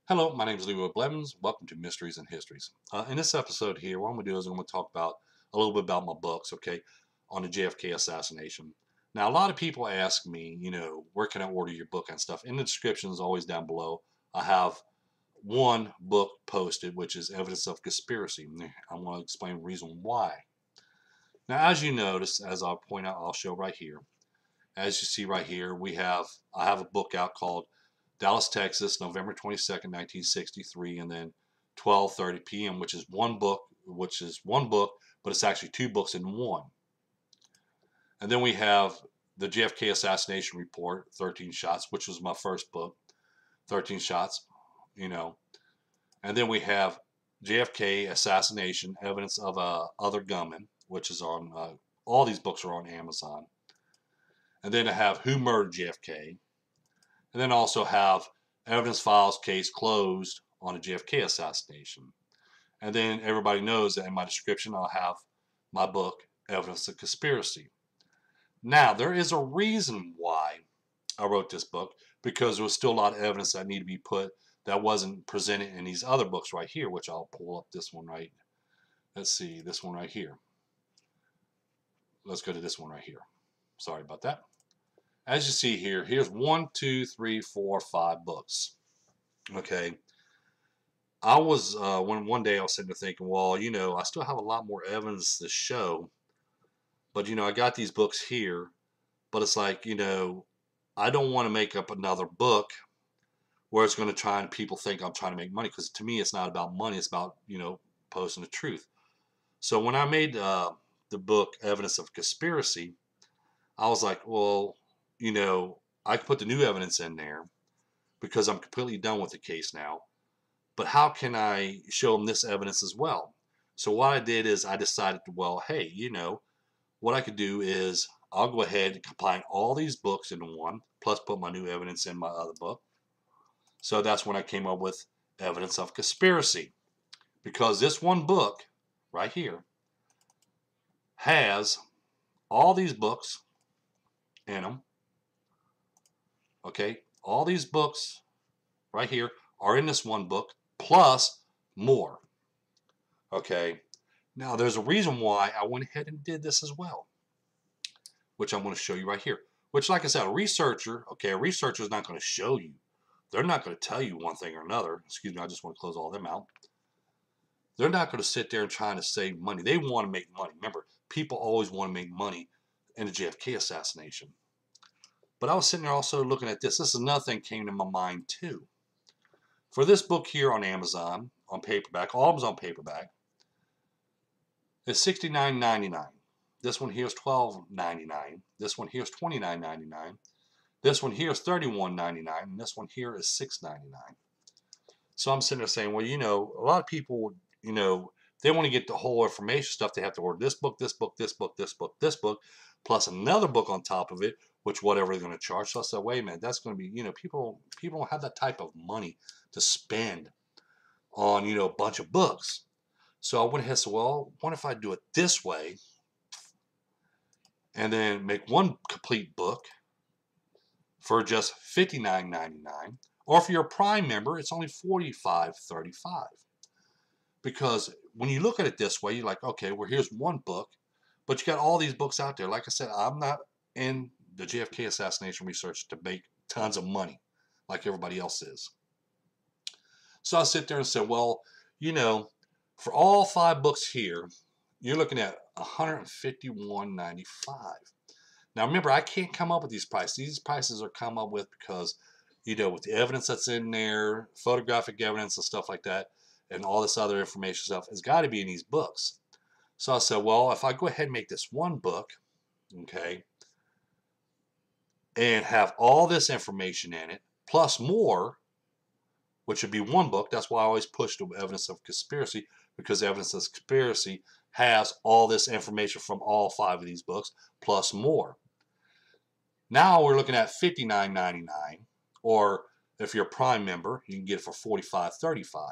Hello, my name is Leroy Blevins. Welcome to Mysteries and Histories. In this episode here, what I'm going to do is I'm going to talk about a little bit about my books, okay, on the JFK assassination. Now, a lot of people ask me, where can I order your book and stuff? In the description is always down below. I have one book posted, which is Evidence of Conspiracy. I'm going to explain the reason why. Now, as you notice, as I'll point out, I'll show right here. As you see right here, I have a book out called Dallas, Texas, November 22nd, 1963, and then 12:30 p.m., which is one book, but it's actually two books in one. And then we have the JFK Assassination Report, 13 Shots, which was my first book, 13 Shots, you know. And then we have JFK Assassination, Evidence of Other Gunman, which is on, all these books are on Amazon. And then I have Who Murdered JFK, and then also have Evidence Files Case Closed on the JFK assassination. And then everybody knows that in my description I'll have my book, Evidence of Conspiracy. Now, there is a reason why I wrote this book, because there was still a lot of evidence that needed to be put that wasn't presented in these other books right here, which I'll pull up this one right. Let's see, this one right here. Let's go to this one right here. Sorry about that. As you see here, here's 1, 2, 3, 4, 5 books. Okay. I was, one day I was sitting there thinking, well, I still have a lot more evidence to show. But, I got these books here. But it's like, I don't want to make up another book where it's going to try and people think I'm trying to make money. Because to me, it's not about money. It's about, posting the truth. So when I made the book Evidence of Conspiracy, I was like, well, I could put the new evidence in there because I'm completely done with the case now. But how can I show them this evidence as well? So what I did is I decided, well, hey, what I could do is I'll go ahead and combine all these books into one, plus put my new evidence in my other book. So that's when I came up with Evidence of Conspiracy. Because this one book right here has all these books in them. Okay, all these books right here are in this one book, plus more. Okay, now there's a reason why I went ahead and did this as well, which I'm going to show you right here. Which, like I said, a researcher is not going to show you. They're not going to tell you one thing or another. Excuse me, I just want to close all them out. They're not going to sit there and try to save money. They want to make money. Remember, people always want to make money in the JFK assassination. But I was sitting there also looking at this. This is another thing that came to my mind too. For this book here on Amazon, on paperback, all of them on paperback, it's $69.99. This one here is $12.99. This one here is $29.99. This one here is $31.99. And this one here is $6.99. So I'm sitting there saying, well, a lot of people, they want to get the whole information stuff. They have to order this book, this book, this book, this book, this book, plus another book on top of it, which whatever they're going to charge. So I said, wait a minute, that's going to be, people don't have that type of money to spend on, a bunch of books. So I went ahead and said, well, what if I do it this way and then make one complete book for just $59.99, or if you're a Prime member, it's only $45.35. Because when you look at it this way, you're like, okay, well, here's one book, but you got all these books out there. Like I said, I'm not in the JFK assassination research to make tons of money like everybody else is. So I sit there and say, well, for all 5 books here, you're looking at $151.95. Now, remember, I can't come up with these prices. These prices are come up with because, with the evidence that's in there, photographic evidence and stuff like that, and all this other information stuff, has got to be in these books. So I said, well, if I go ahead and make this one book, okay, and have all this information in it, plus more, which would be one book. That's why I always push the Evidence of Conspiracy, because Evidence of Conspiracy has all this information from all 5 of these books, plus more. Now we're looking at $59.99, or if you're a Prime member, you can get it for $45.35.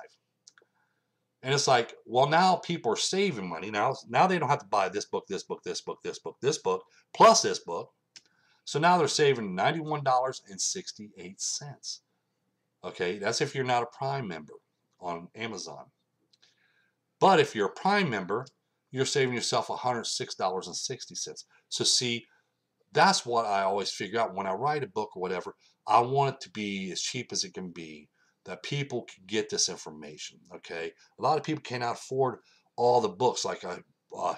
And it's like, well, now people are saving money. Now they don't have to buy this book, this book, this book, this book, this book, plus this book. So now they're saving $91.68. Okay, that's if you're not a Prime member on Amazon. But if you're a Prime member, you're saving yourself $106.60. So see, that's what I always figure out when I write a book or whatever. I want it to be as cheap as it can be, that people can get this information. Okay, a lot of people cannot afford all the books like I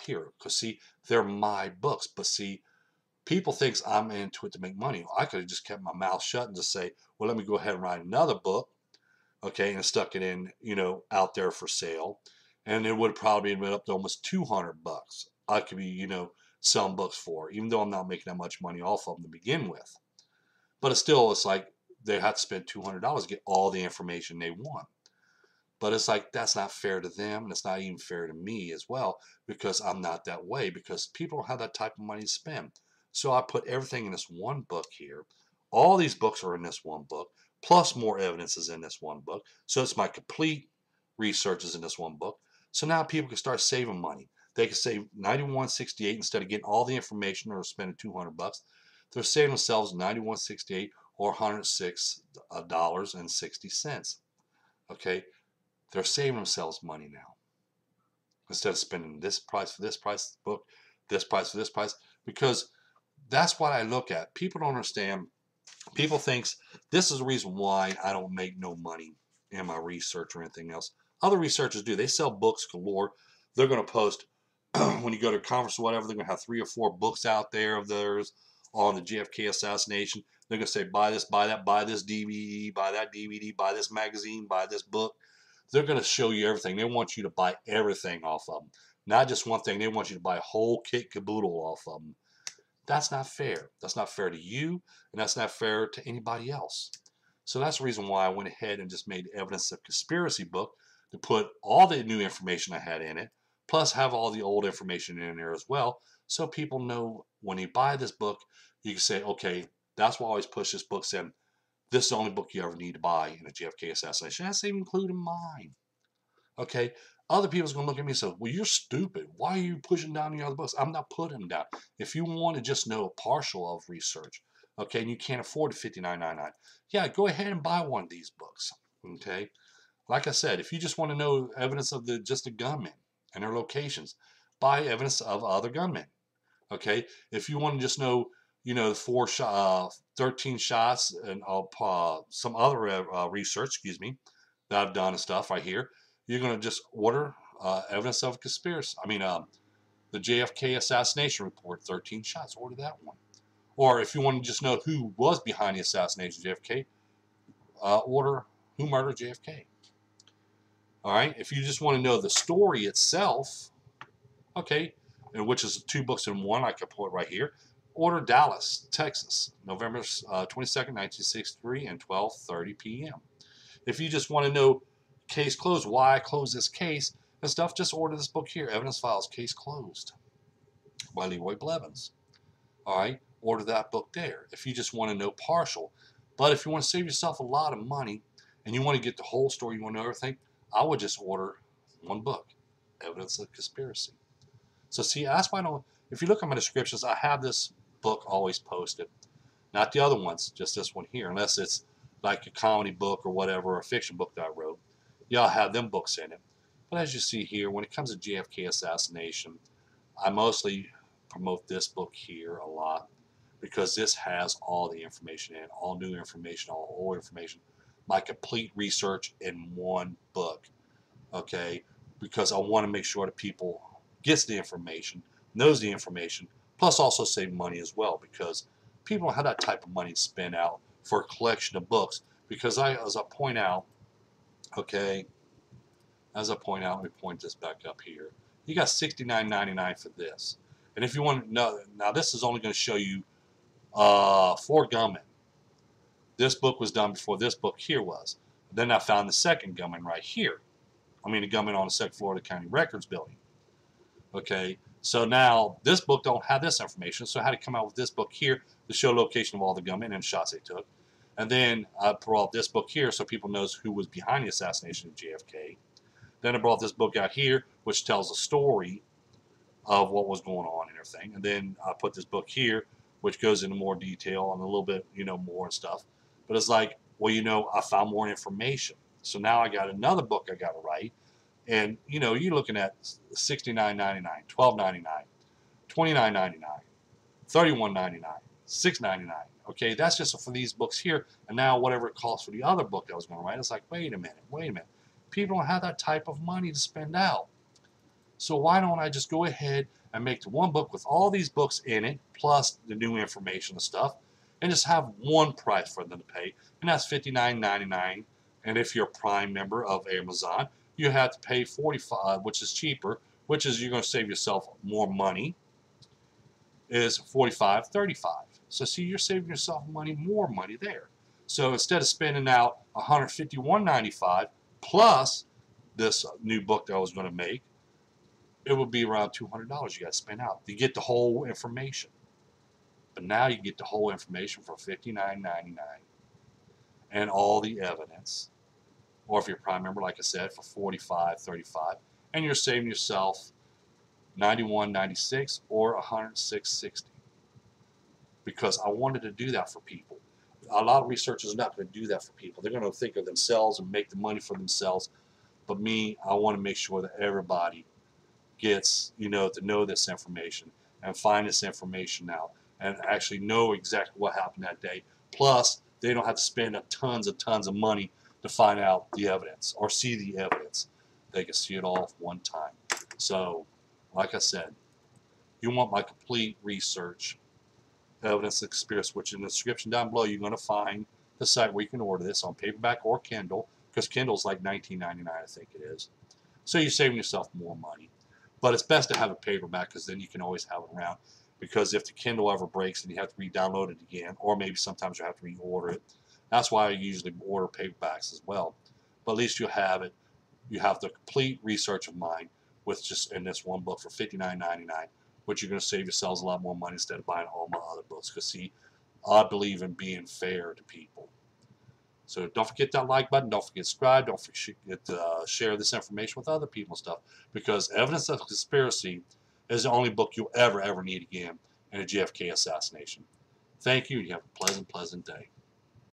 here, because see, they're my books. But see, people thinks I'm into it to make money. I could have just kept my mouth shut and just say, well, let me go ahead and write another book, okay, and stuck it in, out there for sale, and it would have probably been up to almost 200 bucks. I could be, selling books for, even though I'm not making that much money off of them to begin with. But it's like they have to spend $200 to get all the information they want. But it's like that's not fair to them, and it's not even fair to me as well, because I'm not that way, because people don't have that type of money to spend. So I put everything in this one book here. All these books are in this one book, plus more evidence is in this one book. So it's my complete research is in this one book. So now people can start saving money. They can save 91.68 instead of getting all the information or spending 200 bucks. They're saving themselves 91.68 or $106.60. Okay, they're saving themselves money now instead of spending this price for this price book, this price for this price, because that's what I look at. People don't understand. People thinks this is the reason why I don't make no money in my research or anything else. Other researchers do. They sell books galore. They're going to post when you go to a conference or whatever. They're going to have 3 or 4 books out there of theirs on the JFK assassination. They're going to say, buy this, buy that, buy this DVD, buy that DVD, buy this magazine, buy this book. They're going to show you everything. They want you to buy everything off of them, not just one thing. They want you to buy a whole kit caboodle off of them. That's not fair. That's not fair to you, and that's not fair to anybody else. So that's the reason why I went ahead and just made Evidence of Conspiracy book, to put all the new information I had in it, plus have all the old information in there as well, so people know when you buy this book, you can say, okay, that's why I always push this book, saying this is the only book you ever need to buy in a JFK assassination. That's even including mine. Okay, other people's gonna look at me and say, well, you're stupid. Why are you pushing down the other books? I'm not putting them down. If you want to just know a partial of research, okay, and you can't afford $59.99, yeah, go ahead and buy one of these books. Okay, like I said, if you just want to know evidence of just the gunmen and their locations, buy evidence of other gunmen. Okay, if you want to just know, the 13 shots and some other research, excuse me, that I've done and stuff right here, you're going to just order evidence of conspiracy. The JFK assassination report, 13 shots. Order that one. Or if you want to just know who was behind the assassination of JFK, order Who Murdered JFK. All right. If you just want to know the story itself, okay, and which is 2 books in one, I can put right here. Order Dallas, Texas, November 22nd, 1963, and 12:30 p.m. If you just want to know case closed, why I closed this case and stuff, just order this book here, Evidence Files, Case Closed by Leroy Blevins. All right, order that book there. If you just want to know partial, but if you want to save yourself a lot of money and you want to get the whole story, you want to know everything, I would just order one book, Evidence of Conspiracy. So see, that's why I don't. If you look at my descriptions, I have this book always posted, not the other ones, just this one here, unless it's like a comedy book or whatever, or a fiction book that I wrote. Yeah, I'll have them books in it. But as you see here, when it comes to JFK assassination, I mostly promote this book here a lot, because this has all the information in it, all new information, all old information, my complete research in one book. Okay, because I want to make sure that people gets the information, knows the information, plus also save money as well, because people don't have that type of money to spend out for a collection of books. Because as I point out, okay, let me point this back up here. You got $69.99 for this, and if you want to know, now this is only going to show you 4 gunmen. This book was done before this book here was. Then I found the second gunman right here. The gunman on the second floor of the county records building. Okay, so now this book don't have this information, so I had to come out with this book here to show location of all the gunmen and shots they took. And then I brought this book here so people knows who was behind the assassination of JFK. Then I brought this book out here, which tells a story of what was going on and everything. And then I put this book here, which goes into more detail and a little bit, more and stuff. But it's like, Well, I found more information. So now I got another book I got to write. And, you're looking at $69.99, $12.99, $29.99, $31.99, $6.99. Okay, that's just for these books here. And now whatever it costs for the other book I was going to write, it's like, wait a minute. People don't have that type of money to spend out. So why don't I just go ahead and make the one book with all these books in it, plus the new information and stuff, and just have one price for them to pay, and that's $59.99. And if you're a Prime member of Amazon, you have to pay $45, which is cheaper, which is you're going to save yourself more money, is $45.35. So see, you're saving yourself more money there. So instead of spending out $151.95 plus this new book that I was going to make, it would be around $200 you got to spend out to get the whole information. But now you get the whole information for $59.99 and all the evidence. Or if you're a Prime member, like I said, for $45.35, and you're saving yourself $91.96 or $106.60. Because I wanted to do that for people. A lot of researchers are not going to do that for people. They're going to think of themselves and make the money for themselves. But me, I want to make sure that everybody gets, to know this information and find this information out and actually know exactly what happened that day. Plus, they don't have to spend tons of money to find out the evidence or see the evidence. They can see it all at one time. So, like I said, you want my complete research, evidence and conspiracy, which in the description down below, you're going to find the site where you can order this on paperback or Kindle, because Kindle's like $19.99, I think it is. So you're saving yourself more money. But it's best to have a paperback, because then you can always have it around. Because if the Kindle ever breaks and you have to re-download it again, or maybe sometimes you have to reorder it, that's why I usually order paperbacks as well. But at least you have it. You have the complete research of mine with just in this one book for $59.99, which you're going to save yourselves a lot more money instead of buying all my other books. Because see, I believe in being fair to people. So don't forget that like button. Don't forget to subscribe. Don't forget to share this information with other people and stuff. Because Evidence of Conspiracy is the only book you'll ever need again in a JFK assassination. Thank you. You have a pleasant day.